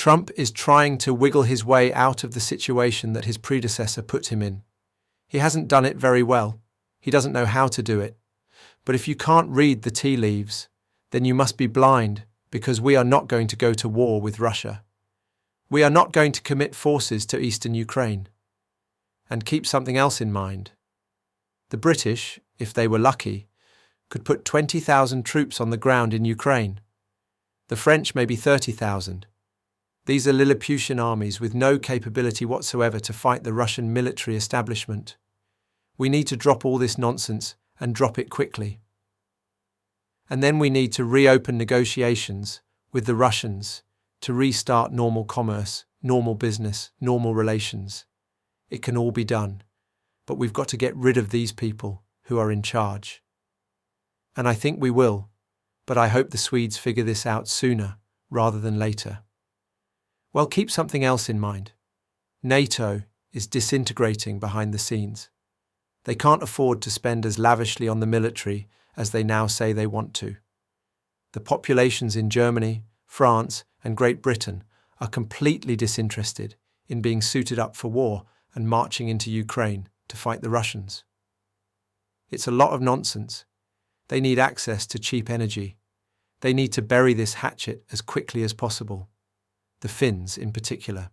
Trump is trying to wiggle his way out of the situation that his predecessor put him in. He hasn't done it very well. He doesn't know how to do it. But if you can't read the tea leaves, then you must be blind, because we are not going to go to war with Russia. We are not going to commit forces to eastern Ukraine. And keep something else in mind. The British, if they were lucky, could put 20,000 troops on the ground in Ukraine. The French maybe 30,000. These are Lilliputian armies with no capability whatsoever to fight the Russian military establishment. We need to drop all this nonsense and drop it quickly. And then we need to reopen negotiations with the Russians to restart normal commerce, normal business, normal relations. It can all be done, but we've got to get rid of these people who are in charge. And I think we will, but I hope the Swedes figure this out sooner rather than later. Well, keep something else in mind. NATO is disintegrating behind the scenes. They can't afford to spend as lavishly on the military as they now say they want to. The populations in Germany, France, and Great Britain are completely disinterested in being suited up for war and marching into Ukraine to fight the Russians. It's a lot of nonsense. They need access to cheap energy. They need to bury this hatchet as quickly as possible. The Finns in particular.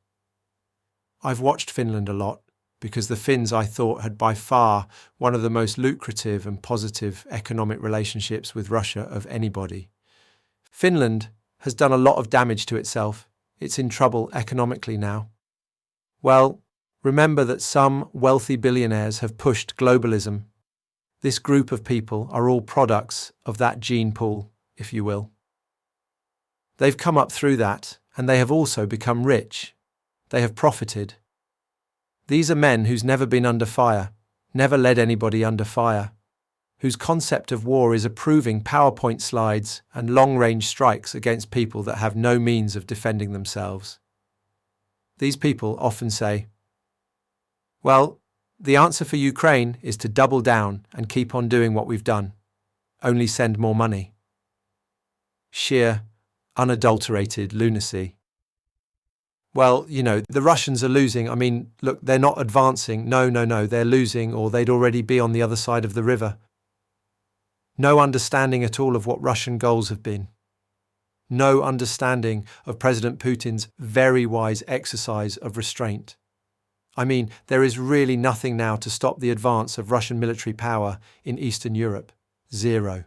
I've watched Finland a lot because the Finns, I thought, had by far one of the most lucrative and positive economic relationships with Russia of anybody. Finland has done a lot of damage to itself. It's in trouble economically now. Well, remember that some wealthy billionaires have pushed globalism. This group of people are all products of that gene pool, if you will. They've come up through that, and they have also become rich. They have profited. These are men who's never been under fire, never led anybody under fire, whose concept of war is approving PowerPoint slides and long-range strikes against people that have no means of defending themselves. These people often say, well, the answer for Ukraine is to double down and keep on doing what we've done. Only send more money. Sheer, unadulterated lunacy. Well, the Russians are losing. I mean, look, they're not advancing. No, they're losing, or they'd already be on the other side of the river. No understanding at all of what Russian goals have been. No understanding of President Putin's very wise exercise of restraint. I mean, there is really nothing now to stop the advance of Russian military power in Eastern Europe. Zero.